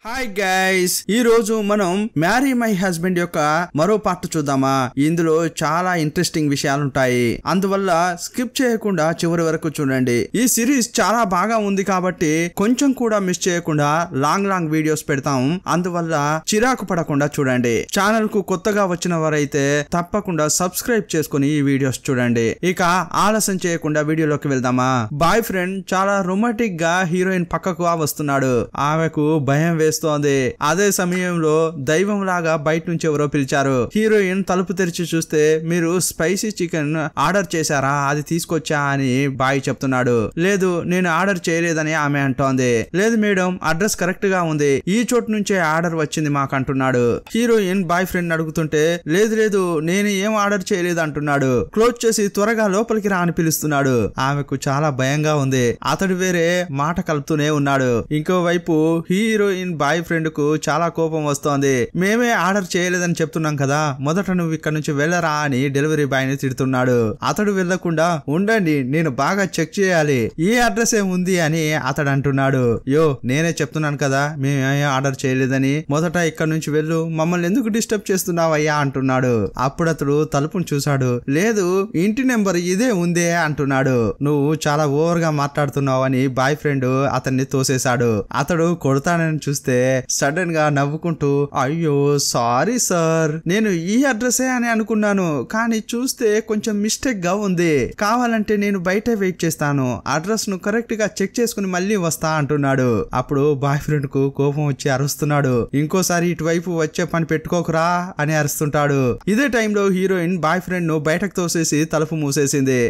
Hi guys, ఈ రోజు మనం మ్యారీ మై హస్బెండ్ యొక్క మరో పార్ట్ చూద్దామా. ఇందులో చాలా ఇంట్రెస్టింగ్ విషయాలు ఉంటాయి, అందువల్ల స్కిప్ చేయకుండా చివరి వరకు చూడండి. ఈ సిరీస్ చాలా బాగా ఉంది కాబట్టి కొంచెం కూడా మిస్ చేయకుండా లాంగ్ వీడియోస్ పెడతాం, అందువల్ల చిరాకు పడకుండా చూడండి. ఛానల్ కు కొత్తగా వచ్చిన వారైతే తప్పకుండా సబ్స్క్రైబ్ చేసుకుని ఈ వీడియోస్ చూడండి. ఇక ఆలస్యం చేయకుండా వీడియోలోకి వెళ్దామా. బాయ్ ఫ్రెండ్ చాలా రొమాంటిక్ గా హీరోయిన్ పక్కకు వస్తున్నాడు. ఆమెకు భయం వేస్తోంది. అదే సమయంలో దైవం లాగా బయట నుంచి ఎవరో పిలిచారు. హీరోయిన్ తలుపు తెరిచి చూస్తే, మీరు స్పైసీ చికెన్ ఆర్డర్ చేశారా, అది తీసుకొచ్చా అని బాయ్ చెప్తున్నాడు. లేదు, నేను ఆర్డర్ చేయలేదని ఆమె అంటోంది. లేదు మేడం, అడ్రస్ కరెక్ట్ గా ఉంది, ఈ చోటు నుంచే ఆర్డర్ వచ్చింది మాకు అంటున్నాడు. హీరోయిన్ బాయ్ ఫ్రెండ్ అడుగుతుంటే, లేదు నేను ఏం ఆర్డర్ చేయలేదు అంటున్నాడు. క్లోజ్ చేసి త్వరగా లోపలికి రా అని పిలుస్తున్నాడు. ఆమెకు చాలా భయంగా ఉంది. అతడు వేరే మాట కలుపుతూనే ఉన్నాడు. ఇంకోవైపు హీరోయిన్ బాయ్ ఫ్రెండ్ కు చాలా కోపం వస్తోంది. మేమే ఆర్డర్ చేయలేదని చెప్తున్నాం కదా, మొదట నువ్వు ఇక్కడ నుంచి వెళ్ళరా అని డెలివరీ బాయ్ ని తిడుతున్నాడు. అతడు వెళ్లకుండా, ఉండండి నేను బాగా చెక్ చేయాలి, ఏ అడ్రస్ ఏముంది అని అతడు అంటున్నాడు. యో నేనే చెప్తున్నాను కదా మేమే ఆర్డర్ చేయలేదని, మొదట ఇక్కడ నుంచి వెళ్ళు, మమ్మల్ని ఎందుకు డిస్టర్బ్ చేస్తున్నావయ్యా అంటున్నాడు. అప్పుడు అతడు తలుపును చూశాడు. లేదు, ఇంటి నెంబర్ ఇదే ఉందే అంటున్నాడు. నువ్వు చాలా ఓవర్ గా మాట్లాడుతున్నావు అని బాయ్ ఫ్రెండ్ అతన్ని తోసేశాడు. అతడు కొడతానని చూస్తే సడన్ గా నవ్వుకుంటూ, అయ్యో సారీ సార్, నేను ఈ అడ్రసే అని అనుకున్నాను, కానీ చూస్తే కొంచెం మిస్టేక్ గా ఉంది, కావాలంటే నేను బయట వెయిట్ చేస్తాను, అడ్రస్ ను కరెక్ట్ గా చెక్ చేసుకుని మళ్ళీ వస్తా అంటున్నాడు. అప్పుడు బాయ్ ఫ్రెండ్ కు కోపం వచ్చి అరుస్తున్నాడు. ఇంకోసారి ఇటువైపు వచ్చే పని పెట్టుకోకురా అని అరుస్తుంటాడు. ఇదే టైంలో హీరోయిన్ బాయ్ ఫ్రెండ్ ను బయటకు తోసేసి తలుపు మూసేసింది.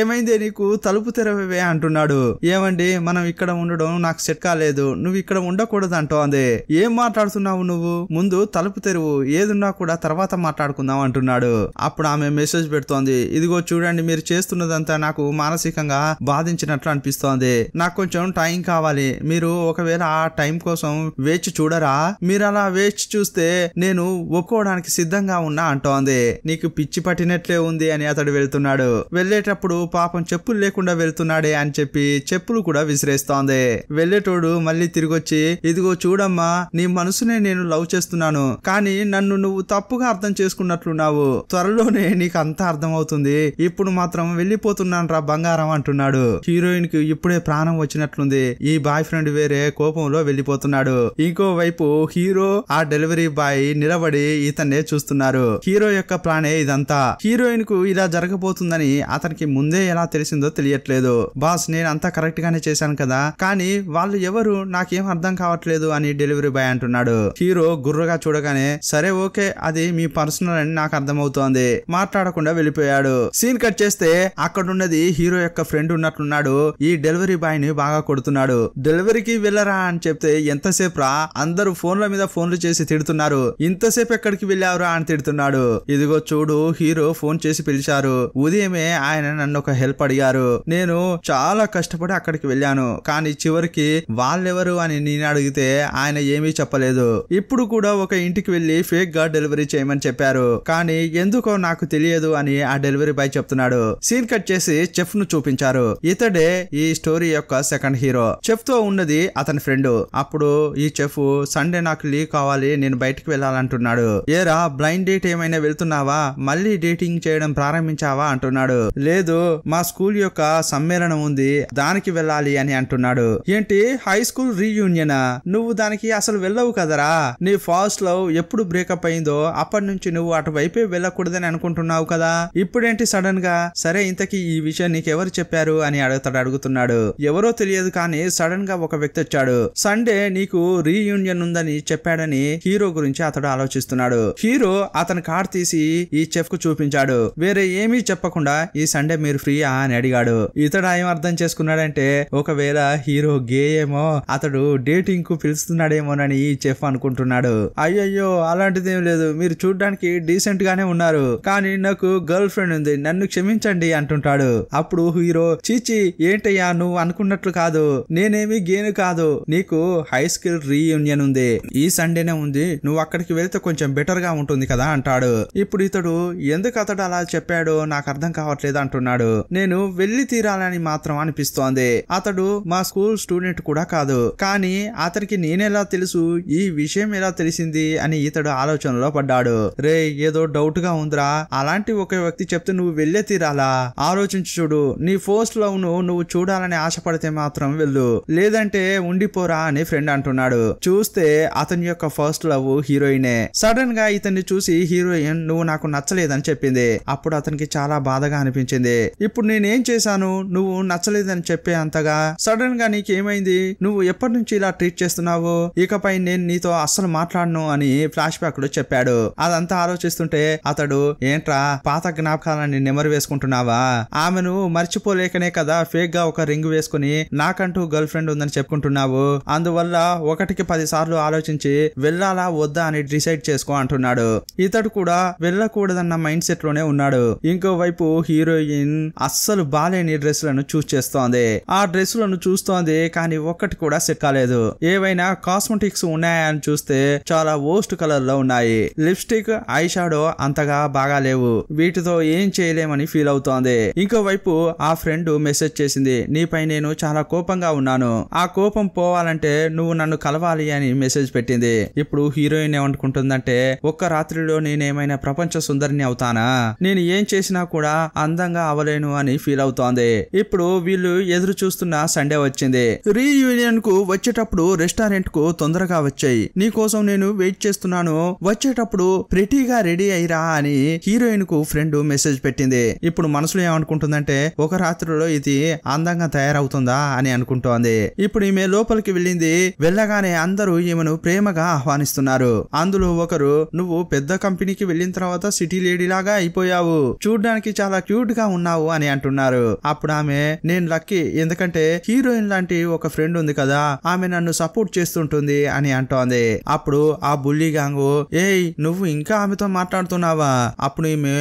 ఏమైందే నీకు, తలుపు తెరవే అంటున్నాడు. ఏమండి, మనం ఇక్కడ ఉండడం నాకు సెట్ కాలేదు, నువ్వు ఇక్కడ ఉండకూడదు అంటోంది. ఏం మాట్లాడుతున్నావు నువ్వు, ముందు తలుపు తెరువు, ఏదున్నా కూడా తర్వాత మాట్లాడుకుందాం అంటున్నాడు. అప్పుడు ఆమె మెసేజ్ పెడుతోంది. ఇదిగో చూడండి, మీరు చేస్తున్నదంతా నాకు మానసికంగా బాధించినట్లు అనిపిస్తోంది, నాకు కొంచెం టైం కావాలి, మీరు ఒకవేళ ఆ టైం కోసం వేచి చూడరా, మీరు అలా వేచి చూస్తే నేను ఒప్పుకోవడానికి సిద్ధంగా ఉన్నా అంటోంది. నీకు పిచ్చి పట్టినట్లే ఉంది అని అతడు వెళ్తున్నాడు. వెళ్ళేటప్పుడు పాపం చెప్పులు లేకుండా వెళ్తున్నాడే అని చెప్పి చెప్పులు కూడా విసిరేస్తోంది. వెళ్ళేటోడు మళ్ళీ తిరిగొచ్చి, ఇదిగో చూడమ్మా, నీ మనసునే నేను లవ్ చేస్తున్నాను, కానీ నన్ను నువ్వు తప్పుగా అర్థం చేసుకున్నట్లున్నావు, త్వరలోనే నీకు అంతా అర్థం అవుతుంది, ఇప్పుడు మాత్రం వెళ్ళిపోతున్నాను రా బంగారం అంటున్నాడు. హీరోయిన్ కి ఇప్పుడే ప్రాణం వచ్చినట్లుంది. ఈ బాయ్ ఫ్రెండ్ వేరే కోపంలో వెళ్ళిపోతున్నాడు. ఇంకోవైపు హీరో ఆ డెలివరీ బాయ్ నిలబడి ఇతన్నే చూస్తున్నారు. హీరో యొక్క ప్లానే ఇదంతా. హీరోయిన్ కు ఇలా జరగబోతుందని అతనికి ముందే ఎలా తెలిసిందో తెలియట్లేదు. బాస్, నేను అంతా కరెక్ట్ గానే చేశాను కదా, కానీ వాళ్ళు ఎవరు నాకేం అర్థం కావట్లేదు అని డెలివరీ బాయ్ అంటున్నాడు. హీరో గుర్రగా చూడగానే, సరే ఓకే, అది మీ పర్సనల్ అని నాకు అర్థమవుతోంది, మాట్లాడకుండా వెళ్ళిపోయాడు. సీన్ కట్ చేస్తే అక్కడున్నది హీరో యొక్క ఫ్రెండ్ ఉన్నట్లున్నాడు. ఈ డెలివరీ బాయ్ ని బాగా కొడుతున్నాడు. డెలివరీకి వెళ్ళరా అని చెప్తే, ఎంతసేపు రా, అందరూ ఫోన్ల మీద ఫోన్లు చేసి తిడుతున్నారు, ఇంతసేపు ఎక్కడికి వెళ్ళావురా అని తిడుతున్నాడు. ఇదిగో చూడు, హీరో ఫోన్ చేసి పిలిచారు, ఉదయమే ఆయన నన్ను ఒక హెల్ప్ అడిగారు, నేను చాలా కష్టపడి అక్కడికి వెళ్ళాను, కానీ చివరికి వాళ్ళెవరు అని నేను అడిగితే ఆయన ఏమీ చెప్పలేదు. ఇప్పుడు కూడా ఒక ఇంటికి వెళ్లి ఫేక్ గా డెలివరీ చేయమని చెప్పారు, కానీ ఎందుకో నాకు తెలియదు అని ఆ డెలివరీ బాయ్ చెప్తున్నాడు. సీన్ కట్ చేసి చెఫ్ ను చూపించారు. ఇతడే ఈ స్టోరీ యొక్క సెకండ్ హీరో. చెఫ్ తో ఉన్నది అతని ఫ్రెండ్. అప్పుడు ఈ చెఫ్, సండే నాకు లీవ్ కావాలి, నేను బయటికి వెళ్ళాలంటున్నాడు. ఏరా, బ్లైండ్ డేట్ ఏమైనా వెళ్తున్నావా, మళ్ళీ డేటింగ్ చేయడం ప్రారంభించావా అంటున్నాడు. లేదు, మా స్కూల్ యొక్క సమ్మేళనం ఉంది, దానికి వెళ్ళాలి అని అంటున్నాడు. ఏంటి, హై స్కూల్ రీయూనియనా, నువ్వు దానికి అసలు వెళ్ళవు కదరా, నీ ఫాస్ట్ లవ్ ఎప్పుడు బ్రేకప్ అయిందో అప్పటి నుంచి నువ్వు అటువైపే వెళ్ళకూడదని అనుకుంటున్నావు కదా, ఇప్పుడేంటి సడన్ గా, సరే ఇంతకీ ఈ విషయం నీకెవరు చెప్పారు అని అడుగుతున్నాడు. ఎవరో తెలియదు, కానీ సడన్ గా ఒక వ్యక్తి వచ్చాడు, సండే నీకు రీయూనియన్ ఉందని చెప్పాడని హీరో గురించి అతడు ఆలోచిస్తున్నాడు. హీరో అతని కార్డ్ తీసి ఈ చెఫ్ కు చూపించాడు. వేరే ఏమీ చెప్పకుండా, ఈ సండే మీరు ఫ్రీయా అని అడిగాడు. ఇతడు ఏం అర్థం చేసుకున్నాడంటే, ఒకవేళ హీరో గే ఏమో, అతడు డేటింగ్ కు పిలుస్తున్నాడేమోనని ఈ చెఫ్ అనుకుంటున్నాడు. అయ్యయ్యో, అలాంటిదేం లేదు, మీరు చూడ్డానికి డీసెంట్ గానే ఉన్నారు, కానీ నాకు గర్ల్ ఫ్రెండ్ ఉంది, నన్ను క్షమించండి అంటుంటాడు. అప్పుడు హీరో, చీచి ఏంటయ్యా, నువ్వు అనుకున్నట్లు కాదు, నేనేమి గేను కాదు, నీకు హై స్కూల్ రీయూనియన్ ఉంది, ఈ సండేనే ఉంది, నువ్వు అక్కడికి వెళ్తే కొంచెం బెటర్ గా ఉంటుంది కదా అంటాడు. ఇప్పుడు ఇతడు ఎందుకు అతడు అలా చెప్పాడో నాకు అర్థం కావట్లేదు అంటున్నాడు. నేను వెళ్లి తీరాలని మాత్రం అనిపిస్తోంది. అతడు మా స్కూల్ స్టూడెంట్ కూడా కాదు, కానీ అతనికి ఇతనికి నేనెలా తెలుసు, ఈ విషయం ఎలా తెలిసింది అని ఇతడు ఆలోచనలో పడ్డాడు. రే ఏదో డౌట్ గా ఉందిరా, అలాంటి ఒక వ్యక్తి చెప్తే నువ్వు వెళ్ళే తీరాలా? ఆలోచించి చూడు, నీ ఫస్ట్ లవ్ ను నువ్వు చూడాలని ఆశపడితే మాత్రం వెళ్ళు, లేదంటే ఉండిపోరా అని ఫ్రెండ్ అంటున్నాడు. చూస్తే అతని యొక్క ఫస్ట్ లవ్ హీరోయినే. సడన్ గా ఇతన్ని చూసి హీరోయిన్ నువ్వు నాకు నచ్చలేదని చెప్పింది. అప్పుడు అతనికి చాలా బాధగా అనిపించింది. ఇప్పుడు నేనేం చేశాను, నువ్వు నచ్చలేదని చెప్పే అంతగా సడన్ గా నీకేమైంది, నువ్వు ఎప్పటి నుంచి ఇలా ట్రీట్ చేస్తున్నావు, ఇకపై నేను నీతో అస్సలు మాట్లాడను అని ఫ్లాష్ బ్యాక్ లో చెప్పాడు. అదంతా ఆలోచిస్తుంటే అతడు ఏంట్రా పాత జ్ఞాపకాలని నెమరు వేసుకుంటున్నావా, ఆమెను మర్చిపోలేకనే కదా ఫేక్ గా ఒక రింగ్ వేసుకుని నాకంటూ గర్ల్ ఫ్రెండ్ ఉందని చెప్పుకుంటున్నావు, అందువల్ల 1కి 10 సార్లు ఆలోచించి వెళ్ళాలా వద్దా అని డిసైడ్ చేసుకో అంటున్నాడు. ఇతడు కూడా వెళ్ళకూడదన్న మైండ్ సెట్ లోనే ఉన్నాడు. ఇంకోవైపు హీరోయిన్ అస్సలు బాలేని డ్రెస్సులను చూస్ చేస్తోంది. ఆ డ్రెస్సులను చూస్తోంది కానీ ఒక్కటి కూడా సెట్ కాలేదు. ఏవైనా కాస్మెటిక్స్ ఉన్నాయా అని చూస్తే చాలా వోస్ట్ కలర్ లో ఉన్నాయి. లిప్స్టిక్, ఐ షాడో అంతగా బాగా లేవు. వీటితో ఏం చేయలేమని ఫీల్ అవుతోంది. ఇంకోవైపు ఆ ఫ్రెండ్ మెసేజ్ చేసింది, నీపై నేను చాలా కోపంగా ఉన్నాను, ఆ కోపం పోవాలంటే నువ్వు నన్ను కలవాలి అని మెసేజ్ పెట్టింది. ఇప్పుడు హీరోయిన్ ఏమనుకుంటుందంటే ఒక్క రాత్రిలో నేనేమైనా ప్రపంచ సుందరిని అవుతానా, నేను ఏం చేసినా కూడా అందంగా అవలేను అని ఫీల్ అవుతోంది. ఇప్పుడు వీళ్ళు ఎదురు చూస్తున్న సండే వచ్చింది. రీయూనియన్ కు వచ్చేటప్పుడు రెస్టారెంట్ కు తొందరగా వచ్చాయి, నీకోసం నేను వెయిట్ చేస్తున్నాను, వచ్చేటప్పుడు ప్రెటీగా రెడీ అయ్యిరా అని హీరోయిన్ కు ఫ్రెండ్ మెసేజ్ పెట్టింది. ఇప్పుడు మనసులో ఏమనుకుంటుందంటే ఒక రాత్రిలో ఇది అందంగా తయారవుతుందా అని అనుకుంటోంది. ఇప్పుడు ఈమె లోపలికి వెళ్ళింది. వెళ్ళగానే అందరూ ఈమెను ప్రేమగా ఆహ్వానిస్తున్నారు. అందులో ఒకరు, నువ్వు పెద్ద కంపెనీకి వెళ్ళిన తర్వాత సిటీ లేడీ లాగా అయిపోయావు, చూడ్డానికి చాలా క్యూట్ గా ఉన్నావు అని అంటున్నారు. అప్పుడు ఆమె, నేను లక్కీ, ఎందుకంటే హీరోయిన్ లాంటి ఒక ఫ్రెండ్ ఉంది కదా, ఆమె నన్ను సపోర్ట్ చేస్తుంటుంది అని అంటోంది. అప్పుడు ఆ బుల్లి గ్యాంగ్, ఏయ్ నువ్వు ఇంకా ఆమెతో మాట్లాడుతున్నావా? అప్పుడు ఈమె,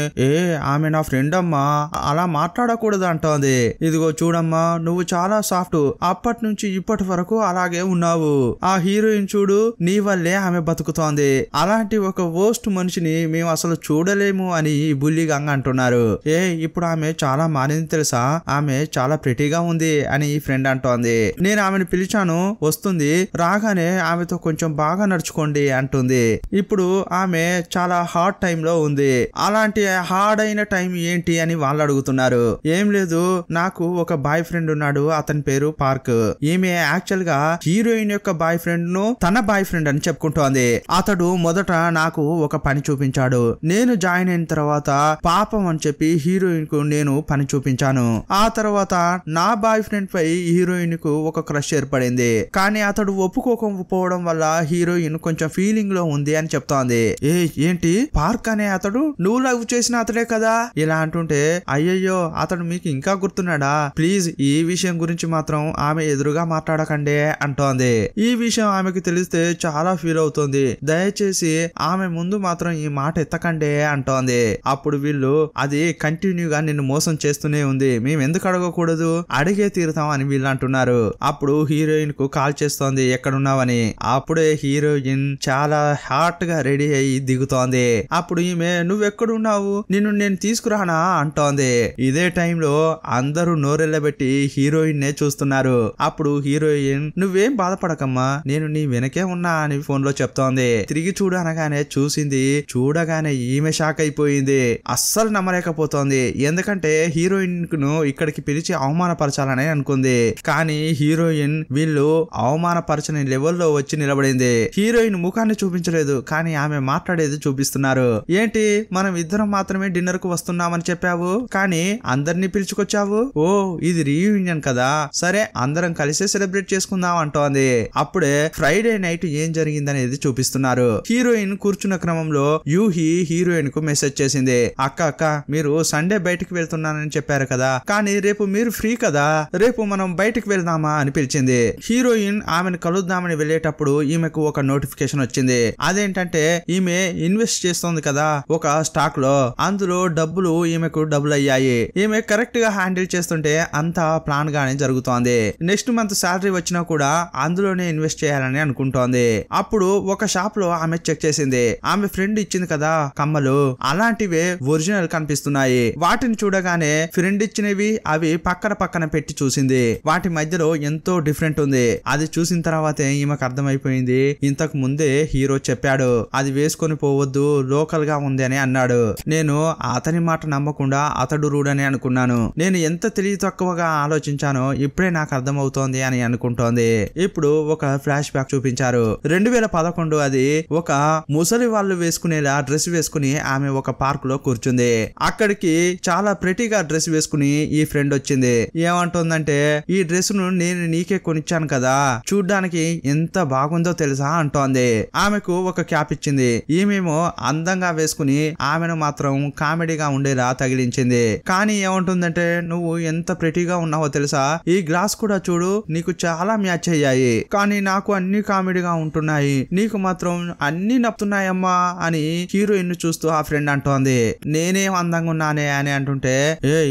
ఆమె నా ఫ్రెండ్ అమ్మా, అలా మాట్లాడకూడదు అంటోంది. ఇదిగో చూడమ్మా, నువ్వు చాలా సాఫ్ట్, అప్పటి నుంచి ఇప్పటి వరకు అలాగే ఉన్నావు, ఆ హీరోయిన్ చూడు నీ వల్లే ఆమె బతుకుతోంది, అలాంటి ఒక వోస్ట్ మనిషిని మేము అసలు చూడలేము అని ఈ బుల్లి గంగ అంటున్నారు. ఇప్పుడు ఆమె చాలా మారింది తెలుసా, ఆమె చాలా ప్రెటీగా ఉంది అని ఈ ఫ్రెండ్ అంటోంది. నేను ఆమెను పిలిచాను, వస్తుంది, రాగానే ఆమెతో కొంచెం బాగా నడుచుకోండి అంటుంది. ఇప్పుడు ఆమె చాలా హార్డ్ టైం లో ఉంది. అలాంటి హార్డ్ అయిన టైం ఏంటి అని వాళ్ళు అడుగుతున్నారు. ఏం లేదు, నాకు ఒక బాయ్ ఫ్రెండ్ ఉన్నాడు, అతని పేరు పార్క్. ఈమె యాక్చువల్ గా హీరోయిన్ యొక్క బాయ్ ఫ్రెండ్ ను తన బాయ్ ఫ్రెండ్ అని చెప్పుకుంటోంది. అతడు మొదట నాకు ఒక పని చూపించాడు, నేను జాయిన్ అయిన తర్వాత పాపం అని చెప్పి హీరోయిన్ కు నేను పని చూపించాను. ఆ తర్వాత నా బాయ్ ఫ్రెండ్ పై హీరోయిన్ కు ఒక క్రష్ ఏర్పడింది, కానీ అతడు ఒప్పుకోకపోవడం వల్ల హీరోయిన్ కొంచెం ఫీలింగ్ లో ఉంది అని చెప్తోంది. ఏంటి పార్క్ అనే అతడు నువ్వు లవ్ చేసిన అతడే కదా ఇలా అంటుంటే, అయ్యయ్యో అతడు మీకు ఇంకా గుర్తున్నాడా, ప్లీజ్ ఈ విషయం గురించి మాత్రం ఆమె ఎదురుగా మాట్లాడకండి అంటోంది. ఈ విషయం ఆమెకు తెలిస్తే చాలా ఫీల్ అవుతుంది, దయచేసి ఆమె ముందు మాత్రం ఈ మాట ఎత్తకండి అంటోంది. అప్పుడు వీళ్ళు, అది కంటిన్యూగా నిన్ను మోసం చేస్తూనే ఉంది, మేము ఎందుకు అడగకూడదు, అడిగే తీరుతాం అని వీళ్ళు అంటున్నారు. అప్పుడు హీరోయిన్ కు కాల్ చేస్తోంది ఎక్కడున్నావని. అప్పుడే హీరోయిన్ చాలా హాట్ గా రెడీ అయ్యి దిగుతోంది. అప్పుడు ఈమె, నువ్వెక్కడున్నావు, నిన్ను నేను తీసుకురానా అంటోంది. ఇదే టైంలో అందరూ నోరెళ్ళబెట్టి హీరోయిన్ నే చూస్తున్నారు. అప్పుడు హీరోయిన్, నువ్వేం బాధపడకమ్మా, నేను నీ వెనకే ఉన్నా అని ఫోన్ లో చెప్తోంది. తిరిగి చూడనగానే చూసింది, చూడగానే ఈమె షాక్ అయిపోయింది, అస్సలు నమ్మలేకపోతోంది. ఎందుకంటే హీరోయిన్ ను ఇక్కడికి పిలిచి అవమానపరచాలని అనుకుంది, కానీ హీరోయిన్ వీళ్ళు అవమానపరచని లెవెల్లో వచ్చి నిలబడింది. హీరోయిన్ ముఖాన్ని చూపించలేదు, కానీ ఆమె మాట్లాడేది చూపిస్తున్నారు. ఏంటి మనం ఇద్దరం మాత్రమే డిన్నర్ కు వస్తున్నామని చెప్పావు, కానీ అందరినీ పిలుచుకొచ్చావు, ఓ ఇది రీయూనియన్ కదా, సరే అందరం కలిసే సెలబ్రేట్ చేసుకుందాం అంటోంది. అప్పుడే ఫ్రైడే నైట్ ఏం జరిగిందనేది చూపిస్తున్నారు. హీరోయిన్ కూర్చున్న క్రమంలో యూహి హీరోయిన్ కు మెసేజ్ చేసింది, అక్క మీరు సండే బయటికి వెళ్తున్నానని చెప్పారు కదా, కానీ రేపు మీరు ఫ్రీ కదా, రేపు మనం బయటికి వెళ్దామా అని పిలిచింది. హీరోయిన్ ఆమెను కలుద్దామని వెళ్ళేటప్పుడు ఈమెకు ఒక నోటిఫికేషన్ వచ్చింది. అదేంటంటే ఈమె ఇన్వెస్ట్ చేస్తోంది కదా ఒక స్టాక్ లో, అందులో డబ్బులు ఈమెకు డబుల్ అయ్యాయి. ఈమె కరెక్ట్ గా హ్యాండిల్ చేస్తుంటే అంతా ప్లాన్ గానే జరుగుతోంది. నెక్స్ట్ మంత్ శాలరీ వచ్చినా కూడా అందులోనే ఇన్వెస్ట్ చేయాలని అనుకుంటోంది. అప్పుడు ఒక షాప్ లో ఆమె చెక్ చేసింది, ఆమె ఫ్రెండ్ ఇచ్చింది కదా కమ్మలు, అలాంటివే ఒరిజినల్ కనిపిస్తున్నాయి. వాటిని చూడగానే ఫ్రెండ్ ఇచ్చినవి అవి పక్కన పెట్టి చూసింది. వాటి మధ్యలో ఎంతో డిఫరెంట్ ఉంది. అది చూసిన తర్వాత తర్వాతే ఈమెకు అర్థమైపోయింది ఇంతకు ముందే హీరో చెప్పాడు అది వేసుకొని పోవద్దు లోకల్ గా ఉంది అని అన్నాడు. నేను అతని మాట నమ్మకుండా అతడు రూడని అనుకున్నాను. నేను ఎంత తెలివి తక్కువగా ఆలోచించానో ఇప్పుడే నాకు అర్థమవుతోంది అని అనుకుంటోంది. ఇప్పుడు ఒక ఫ్లాష్ బ్యాక్ చూపించారు. 2011 అది ఒక ముసలి వాళ్ళు వేసుకునేలా డ్రెస్ వేసుకుని ఆమె ఒక పార్క్ లో కూర్చుంది. అక్కడికి చాలా ప్రెటీగా డ్రెస్ వేసుకుని ఈ ఫ్రెండ్ వచ్చింది. ఏమంటుందంటే ఈ డ్రెస్ ను నేను నీకే కొనిచ్చాను కదా, చూడ్డానికి ఎంత బాగుందో తెలుసా అంటోంది. ఆమెకు ఒక క్యాప్ ఇచ్చింది. ఈమెమో అందంగా వేసుకుని ఆమెను మాత్రం కామెడీగా ఉండేలా తగిలించింది. కానీ ఏమంటుందంటే నువ్వు ఎంత ప్రెటీగా ఉన్నావో తెలుసా, ఈ గ్లాస్ కూడా చూడు నీకు చాలా మ్యాచ్ అయ్యాయి, కానీ నాకు అన్ని కామెడీగా ఉంటున్నాయి, నీకు మాత్రం అన్ని నప్పుతున్నాయమ్మా అని హీరోయిన్ ను చూస్తూ ఆ ఫ్రెండ్ అంటోంది. నేనేం అందంగా ఉన్నానే అని అంటుంటే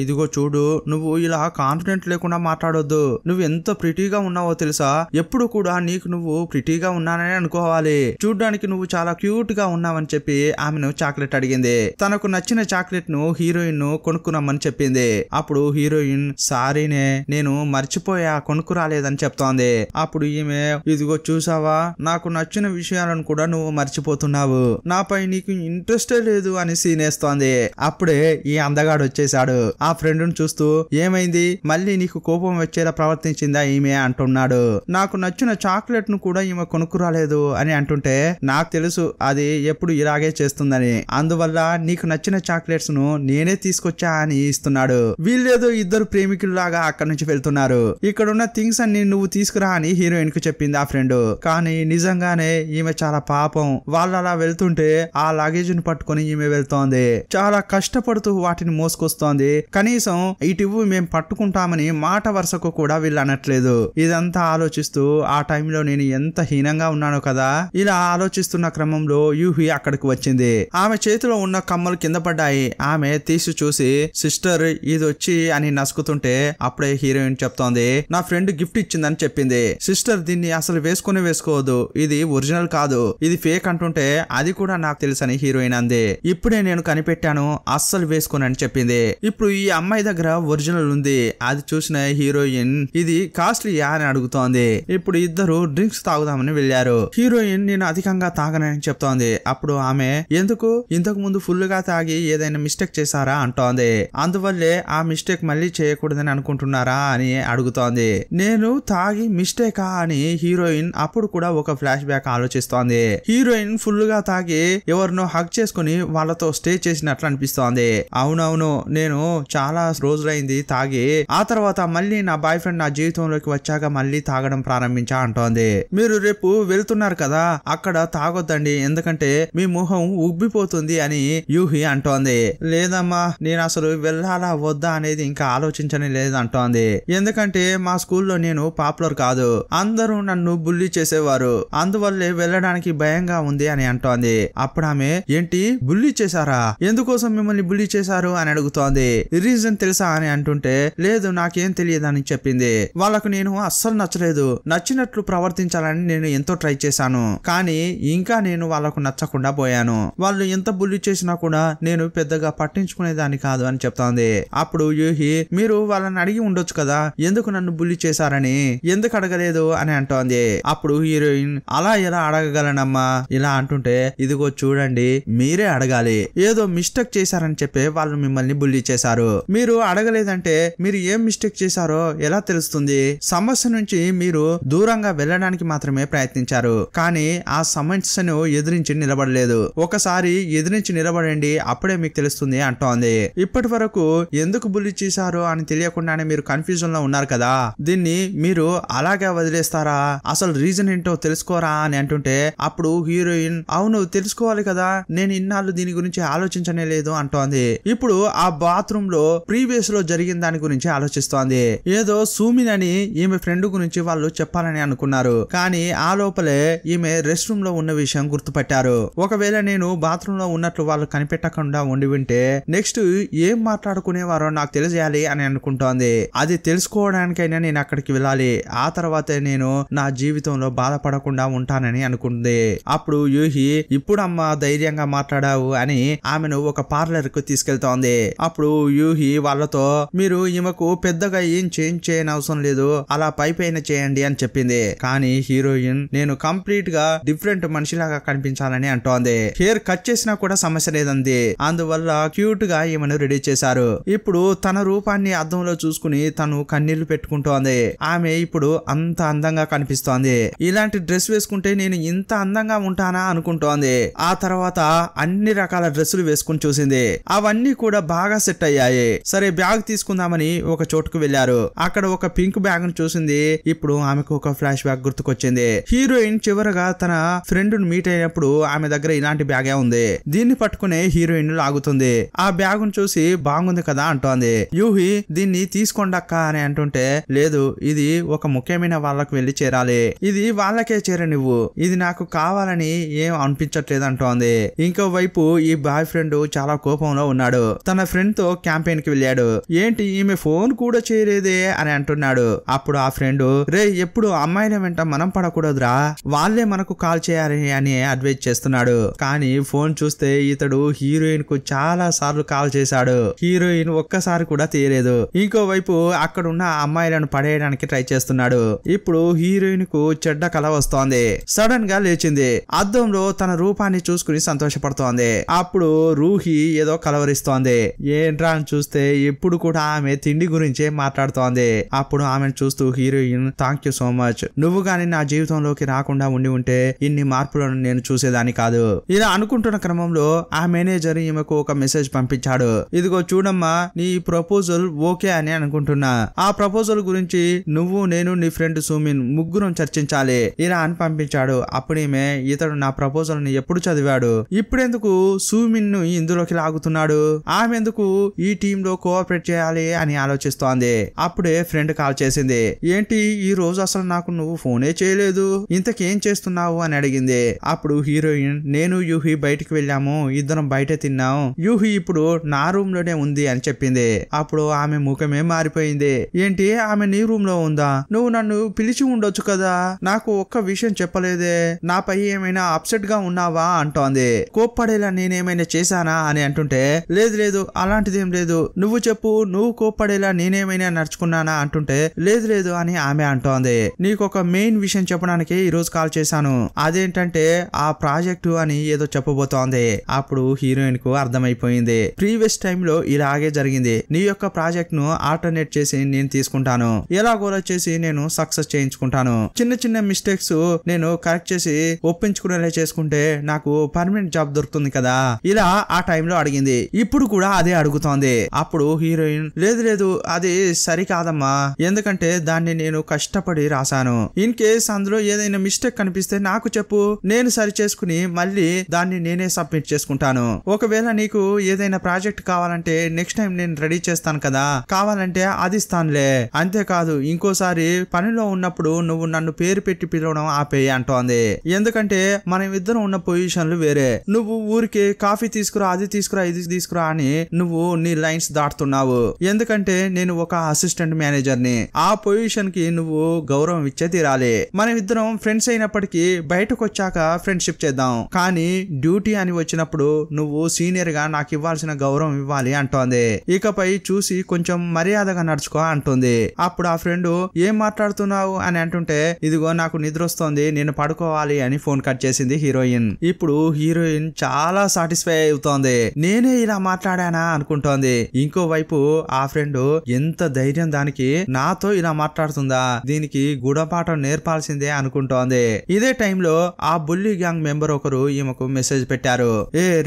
ఇదిగో చూడు నువ్వు ఇలా కాన్ఫిడెంట్ లేకుండా మాట్లాడొద్దు, నువ్వు ఎంత ప్రిటీగా ఉన్నావో తెలుసా, ఎప్పుడు కూడా నీకు నువ్వు ప్రిటీగా ఉన్నానని అనుకోవాలి, చూడ్డానికి నువ్వు చాలా క్యూట్ గా ఉన్నావని చెప్పి ఆమెను చాక్లెట్ అడిగింది. తనకు నచ్చిన చాక్లెట్ ను హీరోయిన్ ను కొనుక్కున్నామని చెప్పింది. అప్పుడు హీరోయిన్ సారీనే నేను మర్చిపోయా కొనుక్కురాలేదని చెప్తోంది. అప్పుడు ఈమె ఇదిగో చూసావా నాకు నచ్చిన విషయాలను కూడా నువ్వు మర్చిపోతున్నావు, నాపై నీకు ఇంట్రెస్టే లేదు అని సీనేస్తోంది. అప్పుడే ఈ అందగాడు వచ్చేసాడు. ఆ ఫ్రెండ్ ను చూస్తూ ఏమైంది మళ్ళీ నీకు కోపం వచ్చేలా ప్రవర్తించిందా ఈమె అంటున్నాడు. నాకు నచ్చిన చాక్లెట్ ను కూడా ఈమె కొనుక్కురాలేదు అని అంటుంటే నాకు తెలుసు అది ఎప్పుడు ఇలాగే చేస్తుందని, అందువల్ల నీకు నచ్చిన చాక్లెట్స్ ను నేనే తీసుకొచ్చా అని ఇస్తున్నాడు. వీళ్ళేదో ఇద్దరు ప్రేమికుల్లాగా అక్కడి నుంచి వెళ్తున్నారు. ఇక్కడున్న థింగ్స్ అన్ని నువ్వు తీసుకురా అని హీరోయిన్ కు చెప్పింది ఆ ఫ్రెండ్. కానీ నిజంగానే ఈమె చాలా పాపం. వాళ్ళు అలా వెళ్తుంటే ఆ లగేజ్ ను పట్టుకుని ఈమె వెళ్తోంది. చాలా కష్టపడుతూ వాటిని మోసుకొస్తోంది. కనీసం ఇటువు మేము పట్టుకుంటామని మాట వరుసకు కూడా వీళ్ళు అనట్లేదు. ఇదంతా ఆలోచిస్తూ ఆ టైంలో నేను ఎంత హీనంగా ఉన్నాను కదా, ఇలా ఆలోచిస్తున్న క్రమంలో యూహి అక్కడికి వచ్చింది. ఆమె చేతిలో ఉన్న కమ్మలు కింద పడ్డాయి. ఆమె తీసి చూసి సిస్టర్ ఇది వచ్చి అని నసుకుతుంటే అప్పుడే హీరోయిన్ చెప్తోంది నా ఫ్రెండ్ గిఫ్ట్ ఇచ్చిందని చెప్పింది. సిస్టర్ దీన్ని అసలు వేసుకోవద్దు, ఇది ఒరిజినల్ కాదు, ఇది ఫేక్ అంటుంటే అది కూడా నాకు తెలుసని హీరోయిన్ అంది. ఇప్పుడే నేను కనిపెట్టాను అస్సలు వేసుకోనని చెప్పింది. ఇప్పుడు ఈ అమ్మాయి దగ్గర ఒరిజినల్ ఉంది. అది చూసిన హీరోయిన్ ఇది కాస్ట్లీయా అని అడుగుతోంది. ఇప్పుడు ఇద్దరు డ్రింక్స్ తాగుదామని వెళ్లారు. హీరోయిన్ నేను అధికంగా తాగనని చెప్తోంది. అప్పుడు ఆమె ఎందుకు ఇంతకు ముందు ఫుల్ గా తాగి ఏదైనా మిస్టేక్ చేశారా అంటోంది. అందువల్లే ఆ మిస్టేక్ మళ్ళీ చేయకూడదని అనుకుంటున్నారా అని అడుగుతోంది. నేను తాగి మిస్టేకా అని హీరోయిన్ అప్పుడు కూడా ఒక ఫ్లాష్ బ్యాక్ ఆలోచిస్తోంది. హీరోయిన్ ఫుల్ గా తాగి ఎవరినో హగ్ చేసుకుని వాళ్ళతో స్టే చేసినట్లు అనిపిస్తోంది. అవునవును నేను చాలా రోజులైంది తాగి, ఆ తర్వాత మళ్ళీ నా బాయ్ ఫ్రెండ్ నా జీవితంలోకి వచ్చాక మళ్ళీ తాగడం ప్రారంభించా అంటోంది. మీరు రేపు వెళ్తున్నారు కదా అక్కడ తాగొద్దండి ఎందుకంటే మీ మొహం ఉబ్బిపోతుంది అని యూహి అంటోంది. లేదమ్మా నేను అసలు వెళ్ళాలా వద్దా అనేది ఇంకా ఆలోచించని లేదంటోంది. ఎందుకంటే మా స్కూల్లో నేను పాపులర్ కాదు, అందరూ నన్ను బుల్లి చేసేవారు, అందువల్లే వెళ్ళడానికి భయంగా ఉంది అని అంటోంది. అప్పుడు ఆమె ఏంటి బుల్లి చేశారా, ఎందుకోసం మిమ్మల్ని బుల్లి చేశారు అని అడుగుతోంది. రీజన్ తెలుసా అని అంటుంటే లేదు నాకేం తెలియదు అని చెప్పింది. వాళ్ళకు నేను అస్సలు నచ్చలేదు, నచ్చినట్లు ప్రవర్తించాలని నేను ఎంతో ట్రై చేశాను, కానీ ఇంకా నేను వాళ్ళకు నచ్చకుండా పోయాను, వాళ్ళు ఎంత బుల్లి చేసినా కూడా నేను పెద్దగా పట్టించుకునేదాన్ని కాదు అని చెప్తోంది. అప్పుడు యూహి మీరు వాళ్ళని అడిగి ఉండొచ్చు కదా ఎందుకు నన్ను బుల్లి చేశారని, ఎందుకు అడగలేదు అని అంటోంది. అప్పుడు హీరోయిన్ అలా ఎలా అడగగలనమ్మా, ఇలా అంటుంటే ఇదిగో చూడండి మీరే అడగాలి, ఏదో మిస్టేక్ చేశారని చెప్పే వాళ్ళు మిమ్మల్ని బుల్లి చేశారు, మీరు అడగలేదంటే మీరు ఏం మిస్టేక్ చేశారో ఎలా తెలుస్తుంది, సమస్య నుంచి మీరు దూరంగా వెళ్ళడానికి మాత్రమే ప్రయత్నించారు, కానీ ఆ సమస్యను ఎదిరించి నిలబడలేదు, ఒకసారి ఎదిరించి నిలబడండి అప్పుడే మీకు తెలుస్తుంది అంటోంది. ఇప్పటి వరకు ఎందుకు బుల్లి చేశారో అని తెలియకుండానే మీరు కన్ఫ్యూజన్ లో ఉన్నారు కదా, దీన్ని మీరు అలాగే వదిలేస్తారా, అసలు రీజన్ ఏంటో తెలుసుకోరా అని అంటుంటే అప్పుడు హీరోయిన్ అవును తెలుసుకోవాలి కదా, నేను ఇన్నాళ్ళు దీని గురించి ఆలోచించనే లేదు అంటోంది. ఇప్పుడు ఆ బాత్రూమ్ లో ప్రీవియస్ లో జరిగిన దాని గురించి ఆలోచిస్తోంది. ఏదో సూమిన్ అని ఈమె ఫ్రెండ్ గురించి వాళ్ళు చెప్పాలని అనుకున్నారు, కానీ ఆ లోపలే ఈమె రెస్ట్ రూమ్ లో ఉన్న విషయం గుర్తుపట్టారు. ఒకవేళ నేను బాత్రూమ్ లో ఉన్నట్లు వాళ్ళు కనిపెట్టకుండా ఉండి వింటే నెక్స్ట్ ఏం మాట్లాడుకునేవారో నాకు తెలియాలి అని అనుకుంటోంది. అది తెలుసుకోవడానికైనా నేను అక్కడికి వెళ్ళాలి, ఆ తర్వాతే నేను నా జీవితంలో బాధపడకుండా ఉంటానని అనుకుంది. అప్పుడు యూహి ఇప్పుడమ్మా ధైర్యంగా మాట్లాడావు అని ఆమెను ఒక పార్లర్ కు తీసుకెళ్తోంది. అప్పుడు యూహి వాళ్ళతో మీరు ఈమెకు పెద్దగా ఏం చేంజ్ చేయని అవసరం లేదు, అలా పై పైన చేయండి అని చెప్పింది. కానీ హీరోయిన్ నేను కంప్లీట్ గా డిఫరెంట్ మనిషిలాగా కనిపించాలని అంటోంది. హెయిర్ కట్ చేసినా కూడా సమస్య లేదంది. అందువల్ల క్యూట్ గా ఈమెను రెడీ చేశారు. ఇప్పుడు తన రూపాన్ని అద్దంలో చూసుకుని తను కన్నీళ్లు పెట్టుకుంటోంది. ఆమె ఇప్పుడు అంత అందంగా కనిపిస్తోంది. ఇలాంటి డ్రెస్ వేసుకుంటే నేను ఇంత అందంగా ఉంటానా అనుకుంటోంది. ఆ తర్వాత అన్ని రకాల డ్రెస్సులు వేసుకుని చూసింది. అవన్నీ కూడా బాగా సెట్ అయ్యాయి. సరే బ్యాగ్ తీసుకుందామని ఒక చోటుకు వెళ్లారు. అక్కడ ఒక పింక్ బ్యాగ్ ను చూసింది. ఇప్పుడు ఆమెకు ఒక ఫ్లాష్ బ్యాగ్ గుర్తుకొచ్చింది. హీరోయిన్ చివరగా తన ఫ్రెండ్ ను మీట్ అయినప్పుడు ఆమె దగ్గర ఇలాంటి బ్యాగే ఉంది. దీన్ని పట్టుకునే హీరోయిన్ లాగుతుంది. ఆ బ్యాగ్ ను చూసి బాగుంది కదా అంటోంది. యూహి దీన్ని తీసుకోండక్క అని అంటుంటే లేదు ఇది ఒక ముఖ్యమైన వాళ్ళకు వెళ్లి చేరాలి. ఇది వాళ్ళకే చేరనివ్వు. ఇది నాకు కావాలని ఏం అనిపించట్లేదు అంటోంది. ఇంకో వైపు ఈ బాయ్ ఫ్రెండ్ చాలా కోపంలో ఉన్నాడు. తన ఫ్రెండ్ తో క్యాంపెయిన్ కి వెళ్ళాడు. ఏంటి ఈమె ఫోన్ కూడా చేయలేదే అని అంటున్నాడు. అప్పుడు ఆ ఫ్రెండ్ రే ఎప్పుడు అమ్మాయిల వెంట మనం పడకూడదురా, వాళ్ళే మనకు కాల్ చేయాలి అని అడ్వైజ్ చేస్తున్నాడు. కానీ ఫోన్ చూస్తే ఇతడు హీరోయిన్ కు చాలా సార్లు కాల్ చేశాడు. హీరోయిన్ ఒక్కసారి కూడా తీయలేదు. ఇంకోవైపు అక్కడున్న అమ్మాయిలను పడేయడానికి ట్రై చేస్తున్నాడు. ఇప్పుడు హీరోయిన్ కు చెడ్డ కల వస్తోంది. సడన్ గా లేచింది. అద్దంలో తన రూపాన్ని చూసుకుని సంతోషపడుతోంది. అప్పుడు రూహి ఏదో కలవరిస్తోంది. ఏంట్రా అని చూస్తే ఎప్పుడు కూడా ఆమె తిండి గురించే మాట్లాడుతోంది. అప్పుడు ఆమెను చూస్తూ heroine thank you so much, నువ్వు గాని నా జీవితంలోకి రాకుండా ఉండి ఉంటే ఇన్ని మార్పులను నేను చూసేదాన్ని కాదు. ఇలా అనుకుంటున్న క్రమంలో ఆ మేనేజర్ ఈమెకు ఒక మెసేజ్ పంపించాడు. ఇదిగో చూడమ్మా, నీ ప్రపోజల్ ఓకే అని అనుకుంటున్నా. ఆ ప్రపోజల్ గురించి నువ్వు నేను నీ ఫ్రెండ్ సూమిన్ ముగ్గురం చర్చించాలి ఇలా అని పంపించాడు. అప్పుడు ఈమె ఇతడు నా ప్రపోజల్ ని ఎప్పుడు చదివాడు, ఇప్పుడెందుకు సూమిన్ ను ఇందులోకి లాగుతున్నాడు, ఆమె ఎందుకు ఈ టీమ్ లో కోఆపరేట్ చేయాలి అని ఆలోచిస్తోంది. అప్పుడే ఫ్రెండ్ కాల్ చేసింది. ఏంటి ఈ రోజు అసలు నాకు నువ్వు ఫోనే చేయలేదు, ఇంతకేం చేస్తున్నావు అని అడిగింది. అప్పుడు హీరోయిన్ నేను యూహి బయటికి వెళ్ళాము, ఇద్దరం బయట తిన్నాం, యూహి ఇప్పుడు నా రూమ్ లోనే ఉంది అని చెప్పింది. అప్పుడు ఆమె ముఖమే మారిపోయింది. ఏంటి ఆమె నీ రూమ్ లో ఉందా, నువ్వు నన్ను పిలిచి ఉండొచ్చు కదా, నాకు ఒక్క విషయం చెప్పలేదే, నాపై ఏమైనా అప్సెట్ గా ఉన్నావా అంటోంది. కోప్పడేలా నేనేమైనా చేశానా అని అంటుంటే లేదు లేదు అలాంటిదేం లేదు, నువ్వు చెప్పు, నువ్వు కోప్పడేలా నేనేమైనా నడుచుకున్నానా అంటుంటే లేదు లేదు అని ఆమె అంటోంది. నీకు ఒక మెయిన్ విషయం చెప్పడానికి ఈ రోజు కాల్ చేశాను, అదేంటంటే ఆ ప్రాజెక్టు అని ఏదో చెప్పబోతోంది. అప్పుడు హీరోయిన్ కు అర్థమైపోయింది ప్రీవియస్ టైమ్ లో ఇలాగే జరిగింది, నీ యొక్క ప్రాజెక్ట్ ను ఆల్టర్నేట్ చేసి నేను తీసుకుంటాను, ఎలాగోలా చేసి నేను సక్సెస్ చేయించుకుంటాను, చిన్న చిన్న మిస్టేక్స్ నేను కరెక్ట్ చేసి ఒప్పించుకునేలా చేసుకుంటే నాకు పర్మనెంట్ జాబ్ దొరుకుతుంది కదా, ఇలా ఆ టైంలో అడిగింది. ఇప్పుడు కూడా అదే అడుగుతోంది. అప్పుడు హీరోయిన్ లేదు లేదు అది సరికాదమ్మా, ఎందుకంటే దాన్ని నేను కష్టపడి రాశాను, ఇన్ కేస్ అందులో ఏదైనా మిస్టేక్ కనిపిస్తే నాకు చెప్పు, నేను సరి చేసుకుని మళ్ళీ దాన్ని నేనే సబ్మిట్ చేసుకుంటాను, ఒకవేళ నీకు ఏదైనా ప్రాజెక్ట్ కావాలంటే నెక్స్ట్ టైం నేను రెడీ చేస్తాను కదా, కావాలంటే అది ఇస్తానులే, అంతేకాదు ఇంకోసారి పనిలో ఉన్నప్పుడు నువ్వు నన్ను పేరు పెట్టి పిలవడం ఆపేయి అంటోంది. ఎందుకంటే మనం ఇద్దరం ఉన్న పొజిషన్లు వేరే, నువ్వు ఊరికి కాఫీ తీసుకురా, అది తీసుకురా, ఇది తీసుకురా అని నువ్వు నీ లైన్స్ దాటుతున్నావు, ఎందుకంటే నేను ఒక అసిస్టెంట్ మేనేజర్ ని, ఆ పొజిషన్ కి నువ్వు గౌరవం ఇచ్చే తీరాలి, మనం ఇద్దరం ఫ్రెండ్స్ అయినప్పటికీ బయటకు వచ్చాక ఫ్రెండ్షిప్ చేద్దాం, కానీ డ్యూటీ అని వచ్చినప్పుడు నువ్వు సీనియర్ గా నాకు ఇవ్వాల్సిన గౌరవం ఇవ్వాలి అంటోంది. ఇకపై చూసి కొంచెం మర్యాదగా నడుచుకో అంటుంది. అప్పుడు ఆ ఫ్రెండ్ ఏం మాట్లాడుతున్నావు అని అంటుంటే ఇదిగో నాకు నిద్ర వస్తోంది, నేను పడుకోవాలి అని ఫోన్ కట్ చేసింది హీరోయిన్. ఇప్పుడు హీరోయిన్ చాలా సాటిస్ఫై అవుతోంది, నేనే ఇలా మాట్లాడానా అనుకుంటోంది. ఇంకోవైపు ఆ ఫ్రెండ్ ఎంత ధైర్యం దానికి, నాతో ఇలా మాట్లాడుతుందా, దీనికి గుణపాఠం నేర్పాల్సిందే అనుకుంటోంది. ఇదే టైంలో ఆ బుల్లి గ్యాంగ్ మెంబర్ ఒకరు ఈమెకు మెసేజ్ పెట్టారు.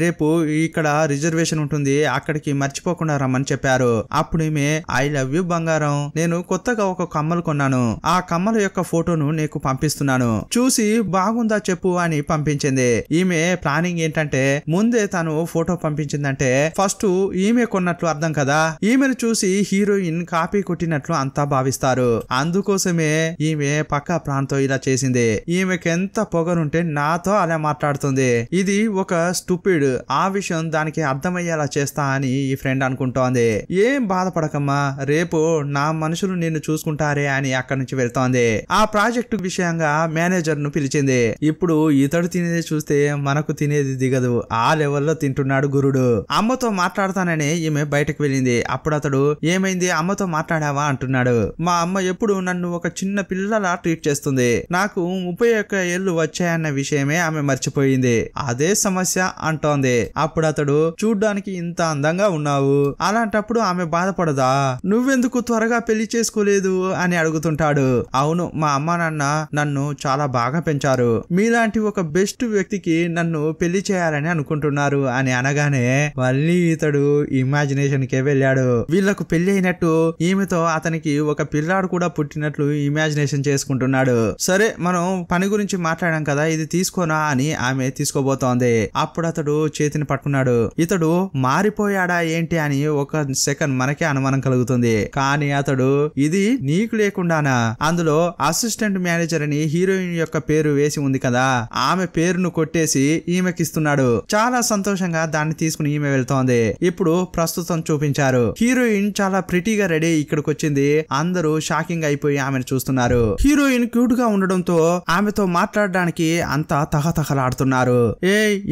రేపు ఇక్కడ రిజర్వేషన్ ఉంటుంది, అక్కడికి మర్చిపోకుండా రమ్మని చెప్పారు. అప్పుడు ఈమె ఐ లవ్ యూ బంగారం, నేను కొత్తగా ఒక కమ్మలు కొన్నాను, ఆ కమ్మల యొక్క ఫోటోను నీకు పంపిస్తున్నాను, చూసి బాగుందా చెప్పు అని పంపించింది. ఈమె ప్లానింగ్ ఏంటంటే ముందే తను ఫోటో పంపించిందంటే ఫస్ట్ ఈమె కొన్నట్లు అర్థం కదా, ఈమెను చూసి హీరోయిన్ కాపీ కొట్టినట్లు అంతా భావిస్తారు, అందుకోసమే ఈమె పక్కా ప్లాన్ తో ఇలా చేసింది. ఈమెకెంత పొగరుంటే నాతో అలా మాట్లాడుతుంది, ఇది ఒక స్టూపిడ్, ఆ విషయం దానికి అర్థమయ్యేలా చేస్తా అని ఈ ఫ్రెండ్ అనుకుంటోంది. ఏం బాధపడకమ్మా, రేపు నా మనుషులు నిన్ను చూసుకుంటారే అని అక్కడి నుంచి వెళ్తోంది. ఆ ప్రాజెక్టు విషయంగా మేనేజర్ ను పిలిచింది. ఇప్పుడు ఇతడు తినేది చూస్తే మనకు తినేది దిగదు, ఆ లెవెల్లో తింటున్నాడు గురుడు. అమ్మతో మాట్లాడతానని ఈమె బయటకు వెళ్ళింది. అప్పుడు అతడు ఏమైంది అమ్మతో మాట్లాడావా అంటున్నాడు. మా అమ్మ ఎప్పుడు నన్ను ఒక చిన్న పిల్ల పిల్లలా ట్రీట్ చేస్తుంది. నాకు 31 ఏళ్లు వచ్చాయన్న విషయమే ఆమె మర్చిపోయింది. అదే సమస్య అంటోంది. అప్పుడు అతడు, చూడ్డానికి ఇంత అందంగా ఉన్నావు, అలాంటప్పుడు ఆమె బాధపడదా? నువ్వెందుకు త్వరగా పెళ్లి చేసుకోలేదు అని అడుగుతుంటాడు. అవును, మా అమ్మ నాన్న నన్ను చాలా బాగా పెంచారు, మీలాంటి ఒక బెస్ట్ వ్యక్తికి నన్ను పెళ్లి చేయాలని అనుకుంటున్నారు అని అనగానే మళ్ళీ ఇతడు ఇమాజినేషన్ కే వెళ్ళాడు. వీళ్లకు పెళ్లి అయినట్టు, ఈమెతో అతనికి ఒక పిల్లాడు కూడా పుట్టినట్లు ఇమాజినేషన్ చేసుకుంటున్నాడు. సరే, మనం పని గురించి మాట్లాడాం కదా, ఇది తీసుకోనా అని ఆమె తీసుకోబోతోంది. అప్పుడు అతడు చేతిని పట్టుకున్నాడు. ఇతడు మారిపోయాడా ఏంటి అని ఒక సెకండ్ మనకే అనుమానం కలుగుతుంది. కానీ అతడు, ఇది నీకు లేకుండానా? అందులో అసిస్టెంట్ మేనేజర్ అని హీరోయిన్ యొక్క పేరు వేసి ఉంది కదా, ఆమె పేరును కొట్టేసి ఈమెకిస్తున్నాడు. చాలా సంతోషంగా దాన్ని తీసుకుని ఈమె వెళ్తోంది. ఇప్పుడు ప్రస్తుతం చూపించారు. హీరోయిన్ చాలా ప్రిటీగా రెడీ ఇక్కడికి వచ్చింది. అందరూ షాకింగ్ అయిపోయి ఆమెను చూస్తున్నారు. హీరోయిన్ క్యూట్ గా ఉండడంతో ఆమెతో మాట్లాడడానికి అంతా తహతహలాడుతున్నారు.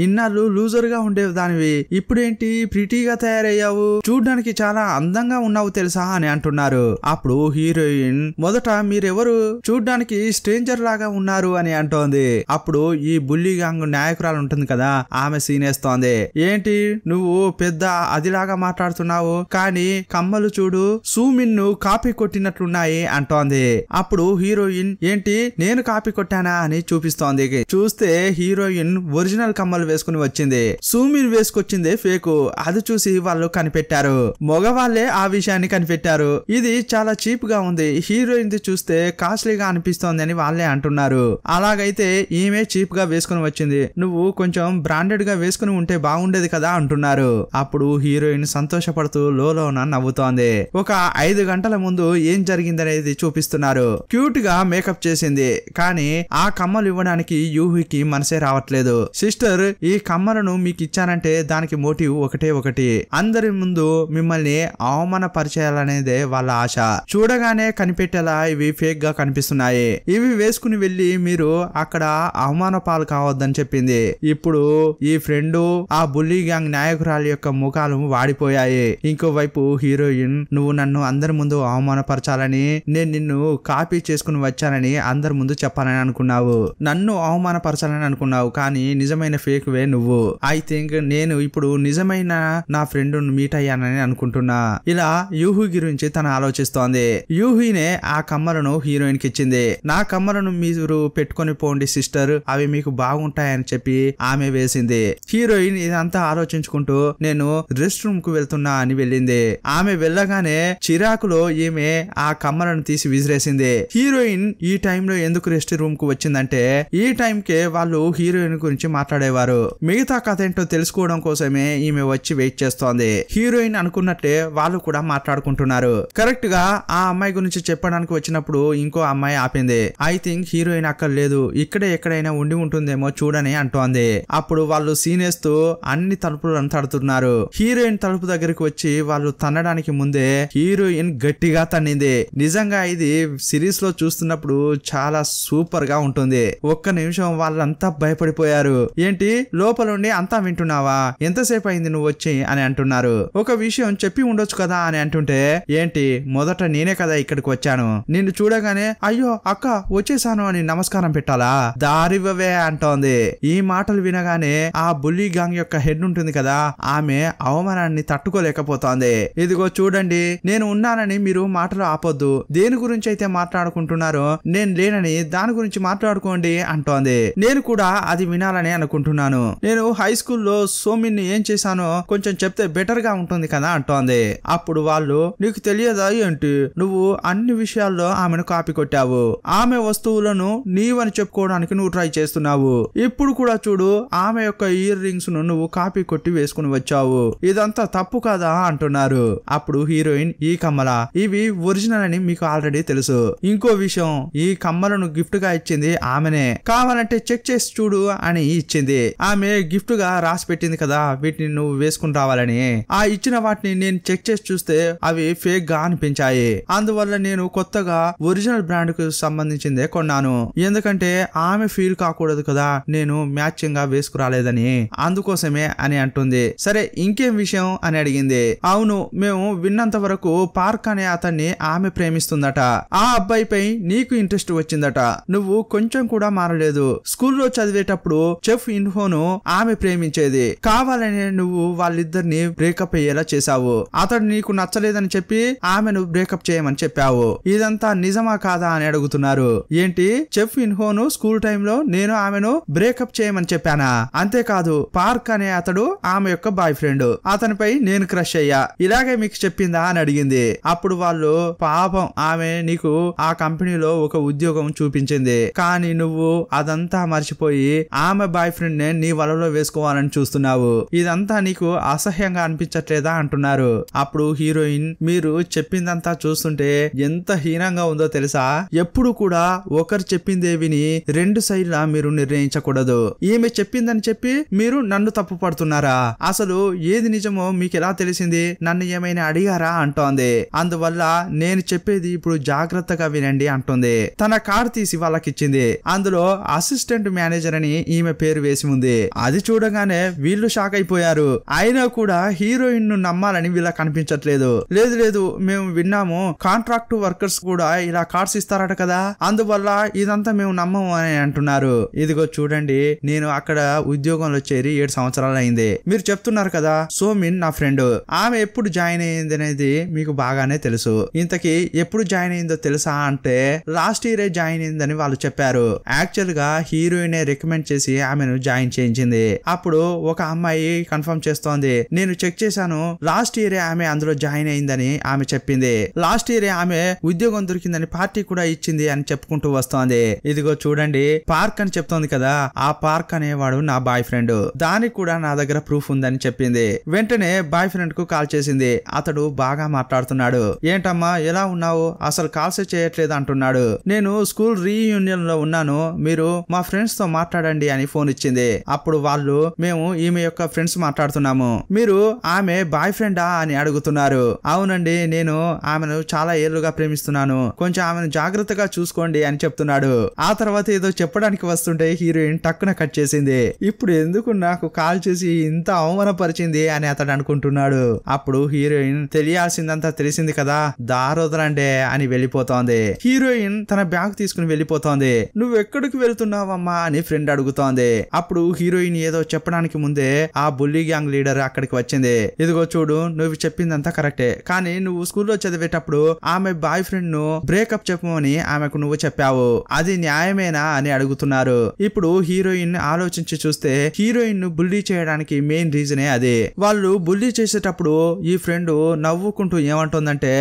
ఇన్నాళ్ళు లూజర్ గా ఉండేవి దానివి, ఇప్పుడేంటి ప్రిటీగా తయారయ్యావు, చూడ్డానికి చాలా అందంగా ఉన్నావు తెలుసా అని అంటున్నారు. అప్పుడు హీరోయిన్, మొదట మీరెవరు, చూడ్డానికి స్ట్రేంజర్ లాగా ఉన్నారు అని అంటోంది. అప్పుడు ఈ బుల్లి గ్యాంగ్ నాయకురాలు ఉంటుంది కదా, ఆమె సీనేస్తోంది. ఏంటి నువ్వు పెద్ద అదిలాగా మాట్లాడుతున్నావు, కానీ కమ్మలు చూడు సూమిన్ ను కాపీ కొట్టినట్లున్నాయి అంటోంది. అప్పుడు హీరోయిన్, ఏంటి నేను కాపీ కొట్టానా అని చూపిస్తోంది. చూస్తే హీరోయిన్ ఒరిజినల్ కమ్మలు వేసుకుని వచ్చింది, సూమిన్ వేసుకొచ్చిందే ఫేకు. అది చూసి వాళ్ళు కనిపెట్టారు, మగవాళ్లే ఆ విషయాన్ని కనిపెట్టారు. ఇది చాలా చీప్ గా ఉంది, హీరోయిన్ ది చూస్తే కాస్ట్లీగా అనిపిస్తోంది అని వాళ్ళే అంటున్నారు. అలాగైతే ఈమె చీప్ గా వేసుకుని వచ్చింది, నువ్వు కొంచెం బ్రాండెడ్ గా వేసుకుని ఉంటే బాగుండేది కదా అంటున్నారు. అప్పుడు హీరోయిన్ సంతోషపడుతూ లోలోన నవ్వుతోంది. ఒక 5 గంటల ముందు ఏం జరిగిందనేది చూపిస్తున్నారు. క్యూట్ గా మేకప్ చేసింది, కానీ ఆ కమ్మలు ఇవ్వడానికి యూహికి మనసే రావట్లేదు. సిస్టర్, ఈ కమ్మలను మీకు ఇచ్చానంటే దానికి మోటివ్ ఒకటి, అందరి ముందు మిమ్మల్ని అవమానపరిచేయాలనేదే వాళ్ళ ఆశ. చూడగానే కనిపెట్టేలా ఇవి ఫేక్ గా కనిపిస్తున్నాయి, ఇవి వేసుకుని వెళ్లి మీరు అక్కడ అవమాన పాలు కావద్దని చెప్పింది. ఇప్పుడు ఈ ఫ్రెండ్, ఆ బుల్లి గ్యాంగ్ నాయకురాలి యొక్క ముఖాలు వాడిపోయాయి. ఇంకోవైపు హీరోయిన్, నువ్వు నన్ను అందరి ముందు అవమానపరచాలని, నేను నిన్ను కాపీ చేసుకుని వచ్చానని అందరి ముందు చెప్పాలని అనుకున్నావు, నన్ను అవమానపరచాలని అనుకున్నావు, కానీ నిజమైన ఫేక్ వే నువ్వు. ఐ థింక్ నేను ఇప్పుడు నిజమైన నా ఫ్రెండ్ మీట్ అయ్యానని అనుకుంటున్నా. ఇలా యూహి గురించి తను ఆలోచిస్తోంది. యూహినే ఆ కమ్మలను హీరోయిన్ కి ఇచ్చింది. నా కమ్మలను మీరు పెట్టుకొని పోండి సిస్టర్, అవి మీకు బాగుంటాయని చెప్పి ఆమె వేసింది. హీరోయిన్ ఇదంతా ఆలోచించుకుంటూ నేను రెస్ట్ రూమ్ కు వెళ్తున్నా అని వెళ్ళింది. ఆమె వెళ్ళగానే చిరాకులో ఈమె ఆ కమ్మలను తీసి విసిరేసింది. హీరోయిన్ ఈ టైంలో ఎందుకు రెస్ట్ రూమ్ కు వచ్చిందంటే, ఈ టైం కే వాళ్ళు హీరోయిన్ గురించి మాట్లాడేవారు. మిగతా కథ ఏంటో తెలుసుకోవడం కోసమే ఈమె వచ్చి వెయిట్ చేస్తోంది. హీరోయిన్ అనుకున్నట్టే వాళ్ళు కూడా మాట్లాడుకుంటున్నారు. కరెక్ట్ గా ఆ అమ్మాయి గురించి చెప్పడానికి వచ్చినప్పుడు ఇంకో అమ్మాయి ఆపింది. ఐ థింక్ హీరోయిన్ అక్కడ లేదు, ఇక్కడే ఎక్కడైనా ఉండి ఉంటుందేమో చూడని అంటోంది. అప్పుడు వాళ్ళు సీనేస్తూ అన్ని తలుపులను తడుతున్నారు. హీరోయిన్ తలుపు దగ్గరికి వచ్చి వాళ్ళు తన్నడానికి ముందే హీరోయిన్ గట్టిగా తన్నింది. నిజంగా ఇది సిరీస్ లో చూస్తున్నప్పుడు చాలా సూపర్ గా ఉంటుంది. ఒక్క నిమిషం వాళ్ళంతా భయపడిపోయారు. ఏంటి లోపలుండి అంతా వింటున్నావా, ఎంతసేపు అయింది నువ్వు వచ్చి అని అంటున్నారు. ఒక విషయం చెప్పి ఉండొచ్చు కదా అని అంటుంటే, ఏంటి మొదట నేనే కదా ఇక్కడికి వచ్చాను, నిన్ను చూడగానే అయ్యో అక్క వచ్చేసాను అని నమస్కారం పెట్టాలా, దారివ్వవే అంటోంది. ఈ మాటలు వినగానే ఆ బుల్లి గ్యాంగ్ యొక్క హెడ్ ఉంటుంది కదా, ఆమె అవమానాన్ని తట్టుకోలేకపోతోంది. ఇదిగో చూడండి, నేను ఉన్నానని మీరు మాటలు ఆపొద్దు, దేని గురించి అయితే మాట్లాడుకుంటున్నారో నేను లేనని దాని గురించి మాట్లాడుకోండి అంటోంది. నేను కూడా అది వినాలని అనుకుంటున్నాను. నేను హై స్కూల్లో సోమిన్ ఏం చేశానో కొంచెం చెప్తే బెటర్ గా ఉంటుంది కదా అంటోంది. అప్పుడు వాళ్ళు, నీకు తెలియదా ఏంటి, నువ్వు అన్ని విషయాల్లో ఆమెను కాపీ కొట్టావు, ఆమె వస్తువులను నీవని చెప్పుకోవడానికి నువ్వు ట్రై చేస్తున్నావు, ఇప్పుడు కూడా చూడు ఆమె యొక్క ఇయర్ రింగ్స్ ను నువ్వు కాపీ కొట్టి వేసుకుని వచ్చావు, ఇదంతా తప్పు కదా అంటున్నారు. అప్పుడు హీరోయిన్, ఈ కమ్మల ఇవి ఒరిజినల్ అని మీకు ఆల్రెడీ తెలుసు, ఇంకో విషయం ఈ కమ్మలను గిఫ్ట్ గా ఇచ్చింది ఆమెనే, కావాలంటే చెక్ చేసి చూడు అని ఇచ్చింది. ఆమె గిఫ్ట్ గా రాసి పెట్టింది కదా వీటిని నువ్వు వేసుకుని రావాలని. ఆ ఇచ్చిన వాటిని నేను చెక్ చేసి చూస్తే అవి ఫేక్ గా అనిపించాయి, అందువల్ల నేను కొత్తగా ఒరిజినల్ బ్రాండ్ కు సంబంధించిందే కొన్నాను, ఎందుకంటే ఆమె ఫీల్ కాకూడదు కదా నేను మ్యాచింగ్ గా వేసుకురాలేదని, అందుకోసమే అని అంటుంది. సరే ఇంకేం విషయం అని అడిగింది. అవును, మేము విన్నంత వరకు పార్క్ అనే అతన్ని ఆమె ప్రేమిస్తుందట, ఆ అబ్బాయిపై నీకు ఇంట్రెస్ట్ వచ్చిందట. నువ్వు కొంచెం కూడా మారలేదు. స్కూల్లో చదివేటప్పుడు చెఫ్ ఇన్హోను ఆమె ప్రేమించేది. కావాలని నువ్వు వాళ్ళిద్దరిని బ్రేకప్ అయ్యేలా చేశావు. అతడు నీకు నచ్చలేదని చెప్పి ఆమెను బ్రేకప్ చేయమని చెప్పావు. ఇదంతా నిజమా కాదా అని అడుగుతున్నారు. ఏంటి, చెఫ్ ఇన్హోను స్కూల్ టైంలో నేను ఆమెను బ్రేకప్ చేయమని చెప్పానా? అంతేకాదు, పార్క్ అనే అతడు ఆమె యొక్క బాయ్ ఫ్రెండ్. అతనిపై నేను క్రష్ అయ్యా. ఇలాగే మీకు చెప్పిందా అని అడిగింది. అప్పుడు వాళ్ళు, పాపం ఆమె నీకు ఆ కంపెనీలో ఒక ఉద్యోగం చూపించింది, కానీ నువ్వు అదంతా మర్చిపోయి ఆమె బాయ్ ఫ్రెండ్ నే నీ వలలో వేసుకోవాలని చూస్తున్నావు. ఇదంతా నీకు అసహ్యంగా అనిపించట్లేదా అంటున్నారు. అప్పుడు హీరోయిన్, మీరు చెప్పిందంతా చూస్తుంటే ఎంత హీనంగా ఉందో తెలుసా? ఎప్పుడు కూడా ఒకరు చెప్పిందే విని రెండు సైడ్లా మీరు నిర్ణయించకూడదు. ఈమె చెప్పిందని చెప్పి మీరు నన్ను తప్పు పడుతున్నారా? అసలు ఏది నిజమో మీకు ఎలా తెలిసింది? నన్ను ఏమైనా అడిగారా అంటోంది. అందువల్ల నేను చెప్పేది ఇప్పుడు జాగ్రత్తగా వినండి అంటుంది. తన కార్డు తీసి వాళ్ళకిచ్చింది. అందులో అసిస్టెంట్ మేనేజర్ అని ఈమె పేరు వేసి ఉంది. అది చూడగానే వీళ్ళు షాక్ అయిపోయారు. అయినా కూడా హీరోయిన్ ను నమ్మాలని వీళ్ళకి కనిపించట్లేదు. లేదు లేదు, మేము విన్నాము కాంట్రాక్ట్ వర్కర్స్ కూడా ఇలా కార్డ్స్ ఇస్తారట కదా, అందువల్ల ఇదంతా మేము నమ్మము అని అంటున్నారు. ఇదిగో చూడండి, నేను అక్కడ ఉద్యోగంలో చేరి 7 సంవత్సరాలు అయింది. మీరు చెప్తున్నారు కదా సోమిన్ నా ఫ్రెండ్, ఆమె ఎప్పుడు జాయిన్ అయ్యింది అనేది మీకు బాగానే తెలుసు. ఇంతకీ ఎప్పుడు జాయిన్ అయిందో తెలుసా అంటే లాస్ట్ ఇయరే జాయిన్ అయిందని వాళ్ళు చెప్పారు. యాక్చువల్ గా హీరోయిన్ రికమెండ్ చేసి ఆమెను జాయిన్ చేయించింది. అప్పుడు ఒక అమ్మాయి కన్ఫర్మ్ చేస్తోంది, నేను చెక్ చేశాను, లాస్ట్ ఇయరే ఆమె అందులో జాయిన్ అయిందని ఆమె చెప్పింది. లాస్ట్ ఇయరే ఆమె ఉద్యోగం దొరికిందని పార్టీ కూడా ఇచ్చింది అని చెప్పుకుంటూ వస్తోంది. ఇదిగో చూడండి, పార్క్ అని చెప్తోంది కదా, ఆ పార్క్ అనేవాడు నా బాయ్ ఫ్రెండ్. దానికి కూడా నా దగ్గర ప్రూఫ్ ఉందని చెప్పింది. వెంటనే బాయ్ ఫ్రెండ్ కు కాల్ చేసింది. అతడు బాగా మాట్లాడుతున్నాడు. ఏంటమ్మా ఎలా ఉన్నావు, అసలు కాల్స్ చేయట్లేదు అంటున్నాడు. నేను స్కూల్ రీయూనియన్ లో ఉన్నాను, మీరు మా ఫ్రెండ్స్ తో మాట్లాడండి అని ఫోన్ ఇచ్చింది. అప్పుడు వాళ్ళు, మేము ఈమె యొక్క ఫ్రెండ్స్ మాట్లాడుతున్నాము, మీరు ఆమె బాయ్ ఫ్రెండా అని అడుగుతున్నారు. అవునండి, నేను ఆమెను చాలా ఏళ్లుగా ప్రేమిస్తున్నాను, కొంచెం ఆమెను జాగ్రత్తగా చూసుకోండి అని చెప్తున్నాడు. ఆ తర్వాత ఏదో చెప్పడానికి వస్తుంటే హీరోయిన్ టక్కున కట్ చేసింది. ఇప్పుడు ఎందుకు నాకు కాల్ చేసి ఇంత అవమానపరిచింది అని అతడు అనుకుంటున్నాడు. అప్పుడు హీరోయిన్, తెలియాల్సిందంతా తెలిసింది కదా, దారోదరండే అని వెళ్ళిపోతోంది. హీరోయిన్ తన బ్యాగ్ తీసుకుని వెళ్ళిపోతోంది. నువ్వు ఎక్కడికి వెళ్తున్నావమ్మా అని ఫ్రెండ్ అడుగుతోంది. అప్పుడు హీరోయిన్ ఏదో చెప్పడానికి ముందే ఆ బుల్లీ గ్యాంగ్ లీడర్ అక్కడికి వచ్చింది. ఇదిగో చూడు, నువ్వు చెప్పిందంతా కరెక్టే, కానీ నువ్వు స్కూల్లో చదివేటప్పుడు ఆమె బాయ్ ఫ్రెండ్ ను బ్రేకప్ చెప్పమని ఆమెకు నువ్వు చెప్పావు, అది న్యాయమేనా అని అడుగుతున్నారు. ఇప్పుడు హీరోయిన్ ఆలోచించి చూస్తే హీరోయిన్ ను బుల్లీ చేయడానికి మెయిన్ రీజనే అదే. వాళ్ళు బుల్లీ చేసేటప్పుడు ఈ ఫ్రెండ్ నవ్వుకుంటూ ఏమంటుందంటే,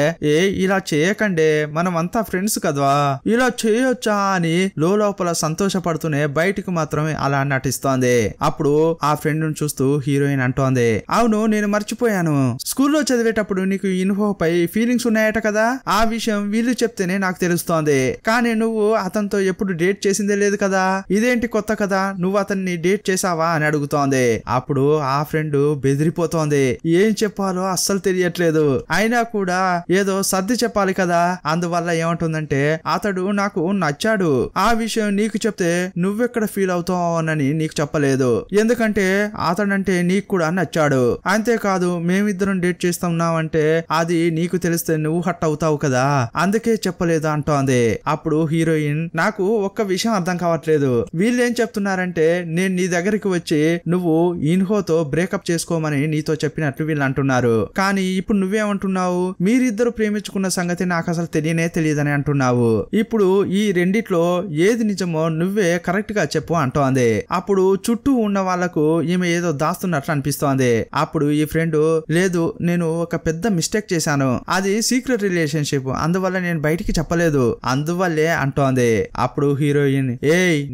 ఇలా చేయకండి, మనం అంతా ఫ్రెండ్స్ కదా, ఇలా చేయొచ్చా అని లోపల సంతోషపడుతూనే బయటకు మాత్రమే అలా నటిస్తోంది. అప్పుడు ఆ ఫ్రెండ్ ను చూస్తూ హీరోయిన్ అంటోంది, అవును నేను మర్చిపోయాను, స్కూల్లో చదివేటప్పుడు నీకు ఇన్హో పై ఫీలింగ్స్ ఉన్నాయట కదా, ఆ విషయం వీళ్ళు చెప్తేనే నాకు తెలుస్తోంది, కానీ నువ్వు అతనితో ఎప్పుడు డేట్ చేసిందే లేదు కదా, ఇదేంటి కొత్త కదా, నువ్వు అతన్ని డేట్ చేసావా అని అడుగుతోంది. అప్పుడు ఆ ఫ్రెండ్ బెదిరిపోతోంది. ఏం చెప్పాలో అస్సలు తెలియట్లేదు, అయినా కూడా ఏదో సర్ది చెప్పాలి కదా. అందువల్ల ఏమంటుందంటే, అతడు నాకు నచ్చాడు, ఆ విషయం నీకు చెప్తే నువ్వెక్కడ ఫీల్ అవుతావోనని నీకు చెప్పలేదు, ఎందుకంటే అతడంటే నీకు కూడా నచ్చాడు, అంతేకాదు మేమిద్దరం డేట్ చేస్తున్నామంటే అది నీకు తెలిస్తే నువ్వు హట్ అవుతావు కదా, అందుకే చెప్పలేదు అంటోంది. అప్పుడు హీరోయిన్, నాకు ఒక్క విషయం అర్థం కావట్లేదు, వీళ్ళేం చెప్తున్నారంటే నేను నీ దగ్గరికి వచ్చి నువ్వు ఇన్హోతో బ్రేకప్ చేసుకోమని నీతో చెప్పినట్లు వీళ్ళు అంటున్నారు, కానీ ఇప్పుడు నువ్వేమంటున్నావు, మీరిద్దరు ప్రేమించుకున్న సంగతి నాకు అసలు తెలియనే తెలియదని అంటున్నావు, ఇప్పుడు ఈ రెండిట్లో ఏది నిజమో నువ్వే కరెక్ట్ గా చెప్పు అంటోంది. అప్పుడు చుట్టూ ఉన్న వాళ్లకు ఈమె ఏదో దాస్తున్నట్లు అనిపిస్తోంది. అప్పుడు ఈ ఫ్రెండ్, లేదు నేను ఒక పెద్ద మిస్టేక్ చేశాను, అది సీక్రెట్ రిలేషన్షిప్, అందువల్ల నేను బయటికి చెప్పలేదు, అందువల్లే అంటోంది. అప్పుడు హీరోయిన్,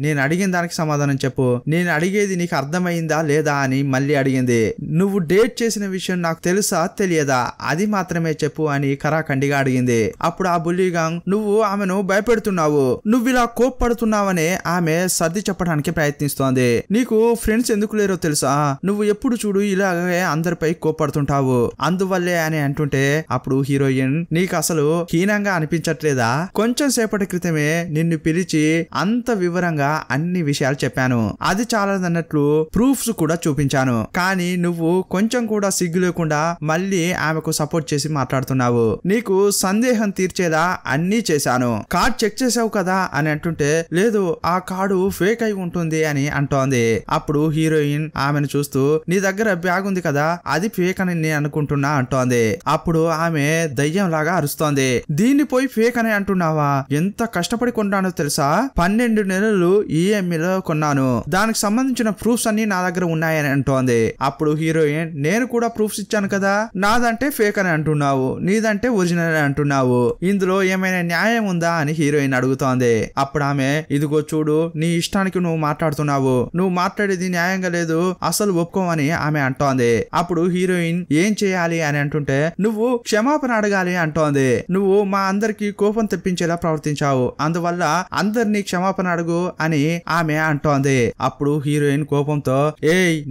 నేను అడిగిన దానికి సమాధానం చెప్పు, నేను అడిగేది నీకు అర్థమైందా లేదా అని మళ్ళీ అడిగింది. నువ్వు డేట్ చేసిన విషయం నాకు తెలుసా తెలియదా, అది మాత్రమే చెప్పు అని కరాఖండిగా అడిగింది. అప్పుడు ఆ బుల్లీ గ్యాంగ్, నువ్వు ఆమెను భయపెడుతున్నావు, నువ్వు ఇలా కోప్పడుతున్నావని ఆమె సర్ది చెప్పడానికి ప్రయత్నిస్తోంది. నీకు ఫ్రెండ్స్ ఎందుకు లేరో తెలుసా, నువ్వు ఎప్పుడు చూడు ఇలాగే అందరిపై కోప్పడుతుంటావు, అందువల్లే అని అంటుంటే అప్పుడు హీరోయిన్, నీకు అసలు హీనంగా అనిపించట్లేదా, కొంచెం సేపటి క్రితమే నిన్ను పిలిచి అంత వివరంగా అన్ని విషయాలు చెప్పాను, అది చాలదన్నట్లు ప్రూఫ్స్ కూడా చూపించాను, కానీ నువ్వు కొంచెం కూడా సిగ్గు లేకుండా మళ్ళీ ఆమెకు సపోర్ట్ చేసి మాట్లాడుతున్నావు, నీకు సందేహం తీర్చేదా అన్నీ చేశావు, చేశాను. కార్డ్ చెక్ చేసావు కదా అని అంటుంటే లేదు ఆ కార్డు ఫేక్ అయి ఉంటుంది అని అంటోంది. అప్పుడు హీరోయిన్ ఆమెను చూస్తూ నీ దగ్గర బ్యాగ్ ఉంది కదా అది ఫేక్ అని నేను అనుకుంటున్నా అంటోంది. అప్పుడు ఆమె దయ్యం లాగా అరుస్తోంది. దీన్ని పోయి ఫేక్ అని అంటున్నావా? ఎంత కష్టపడి కొన్నానో తెలుసా? 12 నెలలు ఈఎంఐలో కొన్నాను. దానికి సంబంధించిన ప్రూఫ్స్ అన్ని నా దగ్గర ఉన్నాయని అంటోంది. అప్పుడు హీరోయిన్ నేను కూడా ప్రూఫ్స్ ఇచ్చాను కదా, నాదంటే ఫేక్ అని అంటున్నావు, నీదంటే ఒరిజినల్ అని అంటున్నావు, ఇందులో ఏమైనా న్యాయం ఉందా అని హీరోయిన్ అడుగుతోంది. అప్పుడు ఆమె ఇదిగో చూడు నీ ఇష్టానికి నువ్వు మాట్లాడుతున్నావు, నువ్వు మాట్లాడేది న్యాయంగా లేదు, అసలు ఒప్పుకోమని ఆమె అంటోంది. అప్పుడు హీరోయిన్ ఏం చేయాలి అని అంటుంటే నువ్వు క్షమాపణ అడగాలి అంటోంది. నువ్వు మా అందరికి కోపం తెప్పించేలా ప్రవర్తించావు, అందువల్ల అందరినీ క్షమాపణ అడుగు అని ఆమె అంటోంది. అప్పుడు హీరోయిన్ కోపంతో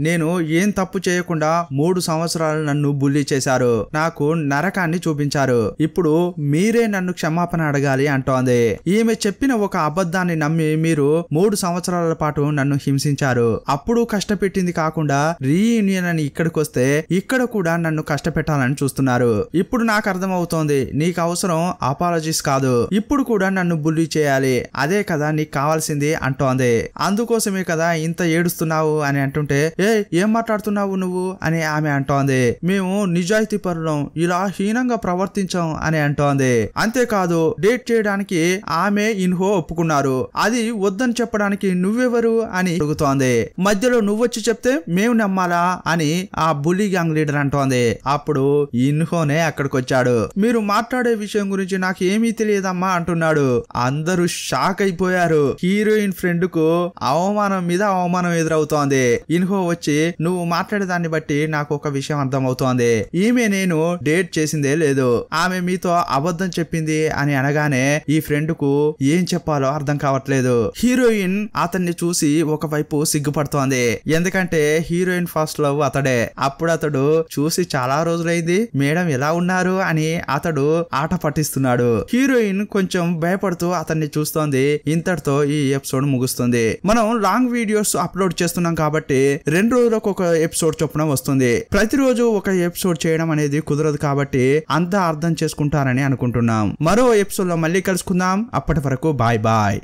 నేను ఏం తప్పు చేయకుండా 3 సంవత్సరాలు నన్ను బుల్లి చేశారు, నాకు నరకాన్ని చూపించారు, ఇప్పుడు మీరే నన్ను క్షమాపణ అడగాలి అంటోంది. ఈమె చెప్పిన ఒక అబద్ధాన్ని నమ్మి మీరు 3 సంవత్సరాల పాటు నన్ను హింసించారు, అప్పుడు కష్టపెట్టింది కాకుండా రీయూనియన్ అని ఇక్కడికి వస్తే ఇక్కడ కూడా నన్ను కష్టపెట్టాలని చూస్తున్నారు. ఇప్పుడు నాకు అర్థమవుతోంది నీకు అవసరం అపాలజీస్ కాదు, ఇప్పుడు కూడా నన్ను బుల్లి చేయాలి, అదే కదా నీకు కావాల్సింది అంటోంది. అందుకోసమే కదా ఇంత ఏడుస్తున్నావు అని అంటుంటే ఏం మాట్లాడుతున్నావు నువ్వు అని ఆమె అంటోంది. మేము నిజాయితీ పరులం, ఇలా హీనంగా ప్రవర్తించాం అని అంటోంది. అంతేకాదు డేట్ చేయడానికి ఆమె ఇన్హో ఒప్పుకున్నారు, అది వద్దని చెప్పడానికి నువ్వెవరు అని అడుగుతోంది. మధ్యలో నువ్వొచ్చి చెప్తే మేము నమ్మాలా అని ఆ బుల్లి గ్యాంగ్ లీడర్ అంటోంది. అప్పుడు ఇన్హోనే అక్కడికి వచ్చాడు. మీరు మాట్లాడే విషయం గురించి నాకు ఏమీ తెలియదమ్మా అంటున్నాడు. అందరూ షాక్ అయిపోయారు. హీరోయిన్ ఫ్రెండ్ కు అవమానం మీద అవమానం ఎదురవుతోంది. ఇన్హో వచ్చి నువ్వు మాట్లాడేదాన్ని బట్టి నాకు ఒక విషయం అర్థమవుతోంది, ఈమె నేను డేట్ చేసిందే లేదు, ఆమె మీతో అబద్ధం చెప్పింది అని అనగానే ఈ ఫ్రెండ్ కు ఏం చెప్పాలో అర్థం కావట్లేదు. హీరోయిన్ అతన్ని చూసి ఒకవైపు సిగ్గుపడుతోంది, ఎందుకంటే హీరోయిన్ ఫస్ట్ లవ్ అతడే. అప్పుడు అతడు చూసి చాలా రోజులైంది, మేడం ఎలా ఉన్నారు అని అతడు ఆట పట్టిస్తున్నాడు. హీరోయిన్ కొంచెం భయపడుతూ అతన్ని చూస్తోంది. ఇంతటితో ఈ ఎపిసోడ్ ముగుస్తుంది. మనం లాంగ్ వీడియోస్ అప్లోడ్ చేస్తున్నాం కాబట్టి 2 రోజులకు ఒక ఎపిసోడ్ చొప్పున వస్తుంది. ప్రతిరోజు ఒక ఎపిసోడ్ చేయడం అనేది కుదరదు కాబట్టి అంతా అర్థం చేసుకుంటారని అనుకుంటున్నాం. మరో ఎపిసోడ్ లో మళ్ళీ కలుసుకుందాం. అప్పటి వరకు బాయ్ బాయ్.